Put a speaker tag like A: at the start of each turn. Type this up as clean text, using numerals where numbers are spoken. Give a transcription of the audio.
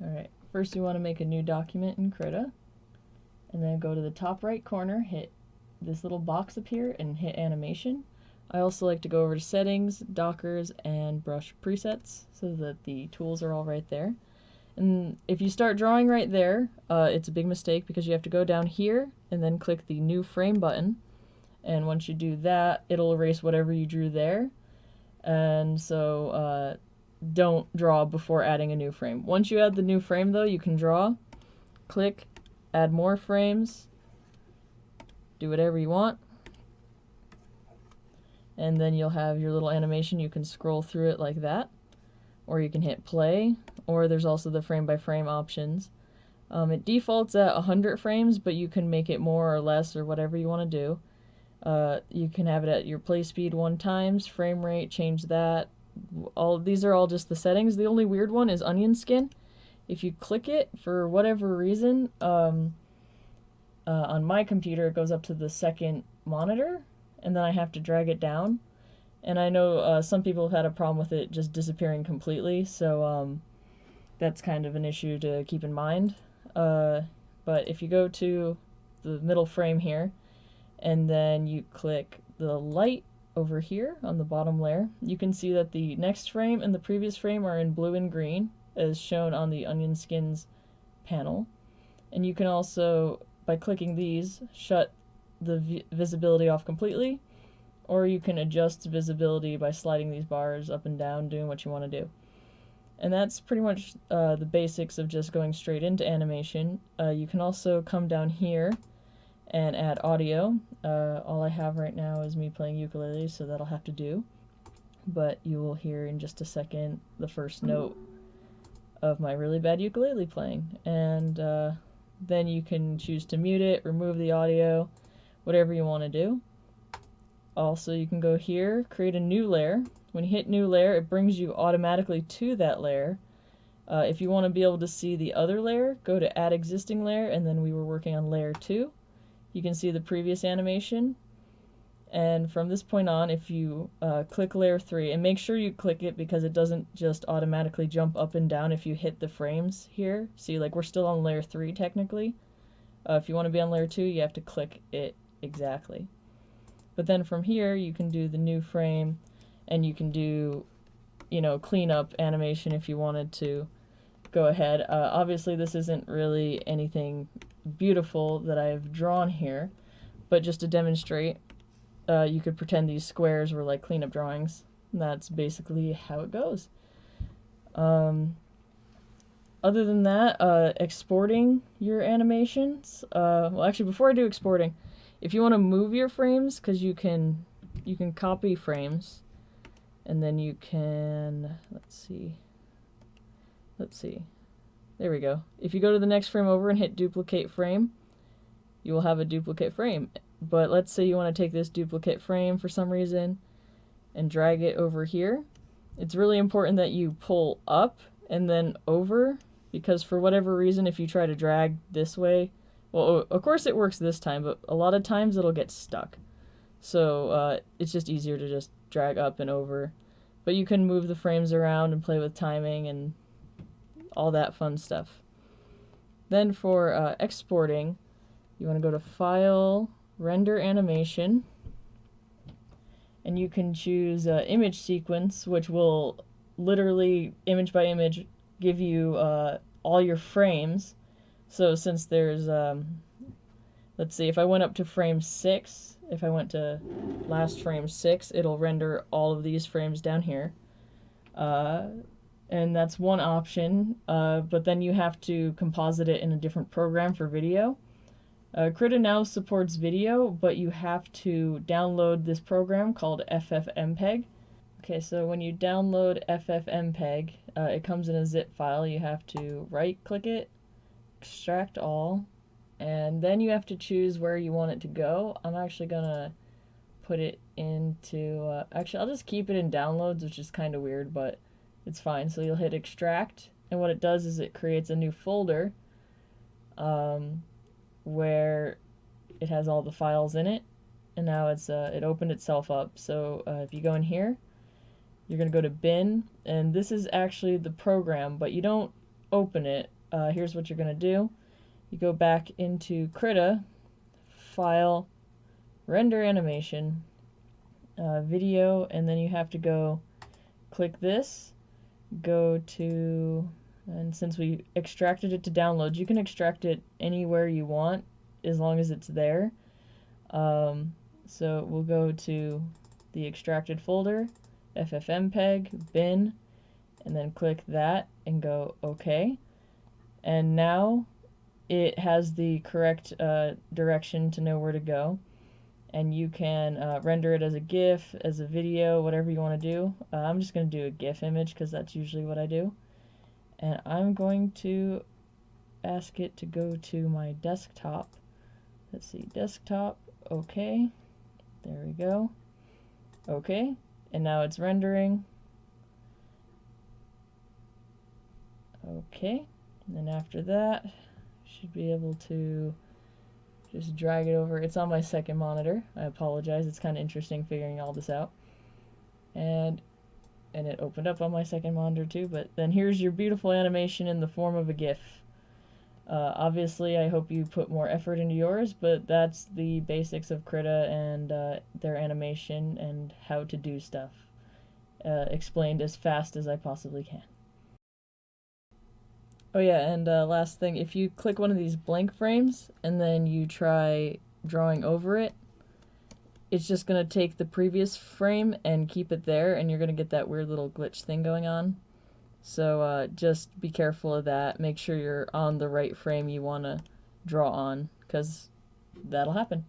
A: Alright, first you want to make a new document in Krita, and then go to the top right corner, hit this little box up here, and hit animation. I also like to go over to settings, dockers, and brush presets so that the tools are all right there. And if you start drawing right there, it's a big mistake because you have to go down here and then click the new frame button. And once you do that, it'll erase whatever you drew there. And so don't draw before adding a new frame. Once you add the new frame though, you can draw, click, add more frames, do whatever you want, and then you'll have your little animation. You can scroll through it like that, or you can hit play, or there's also the frame by frame options. It defaults at 100 frames, but you can make it more or less or whatever you want to do. You can have it at your play speed 1 times, frame rate, change that. All these are all just the settings. The only weird one is onion skin. If you click it for whatever reason, on my computer it goes up to the second monitor, and then I have to drag it down. And I know some people have had a problem with it just disappearing completely, so that's kind of an issue to keep in mind. But if you go to the middle frame here, and then you click the light over here on the bottom layer, you can see that the next frame and the previous frame are in blue and green, as shown on the onion skins panel. And you can also, by clicking these, shut the visibility off completely, or you can adjust visibility by sliding these bars up and down, doing what you want to do. And that's pretty much the basics of just going straight into animation. You can also come down here and add audio. All I have right now is me playing ukulele, so that'll have to do. But you will hear in just a second the first note of my really bad ukulele playing. And then you can choose to mute it, remove the audio, whatever you want to do. Also, you can go here, create a new layer. When you hit new layer, it brings you automatically to that layer. If you want to be able to see the other layer, go to add existing layer, and then we were working on layer 2. You can see the previous animation. And from this point on, if you click layer 3, and make sure you click it because it doesn't just automatically jump up and down if you hit the frames here. See, like we're still on layer 3 technically. If you want to be on layer 2, you have to click it exactly. But then from here, you can do the new frame, and you can do, you know, cleanup animation if you wanted to go ahead. Obviously, this isn't really anything beautiful that I've drawn here, but just to demonstrate, you could pretend these squares were like cleanup drawings. And that's basically how it goes. Other than that, exporting your animations. Well, actually, before I do exporting, if you want to move your frames, because you can copy frames, and then you can, let's see, there we go. If you go to the next frame over and hit duplicate frame, you will have a duplicate frame. But let's say you want to take this duplicate frame for some reason and drag it over here. It's really important that you pull up and then over, because for whatever reason, if you try to drag this way, well, of course it works this time, but a lot of times it'll get stuck. So it's just easier to just drag up and over. But you can move the frames around and play with timing and all that fun stuff. Then for exporting, you want to go to File, Render Animation, and you can choose Image Sequence, which will literally, image by image, give you all your frames. So since there's, let's see, if I went up to frame 6, if I went to last frame 6, it'll render all of these frames down here. And that's one option, but then you have to composite it in a different program for video. Krita now supports video, but you have to download this program called FFmpeg. Okay, so when you download FFmpeg, it comes in a zip file. You have to right-click it, extract all, and then you have to choose where you want it to go. I'm actually gonna put it into, actually I'll just keep it in downloads, which is kind of weird, but it's fine. So you'll hit extract, and what it does is it creates a new folder where it has all the files in it, and now it's it opened itself up. So if you go in here, you're gonna go to bin, and this is actually the program, but you don't open it, here's what you're going to do. You go back into Krita, File, Render Animation, Video, and then you have to go click this, go to, and since we extracted it to download, you can extract it anywhere you want as long as it's there. So we'll go to the extracted folder, FFmpeg, bin, and then click that and go OK. And now it has the correct direction to know where to go. And you can render it as a GIF, as a video, whatever you want to do. I'm just going to do a GIF image because that's usually what I do. And I'm going to ask it to go to my desktop. Let's see, desktop, OK. There we go. OK. And now it's rendering. OK. And then after that, should be able to just drag it over. It's on my second monitor. I apologize. It's kind of interesting figuring all this out. And it opened up on my second monitor too. But then here's your beautiful animation in the form of a GIF. Obviously, I hope you put more effort into yours, but that's the basics of Krita and their animation and how to do stuff. Explained as fast as I possibly can. Oh yeah, and last thing, if you click one of these blank frames and then you try drawing over it, it's just going to take the previous frame and keep it there, and you're going to get that weird little glitch thing going on. So just be careful of that. Make sure you're on the right frame you want to draw on, because that'll happen.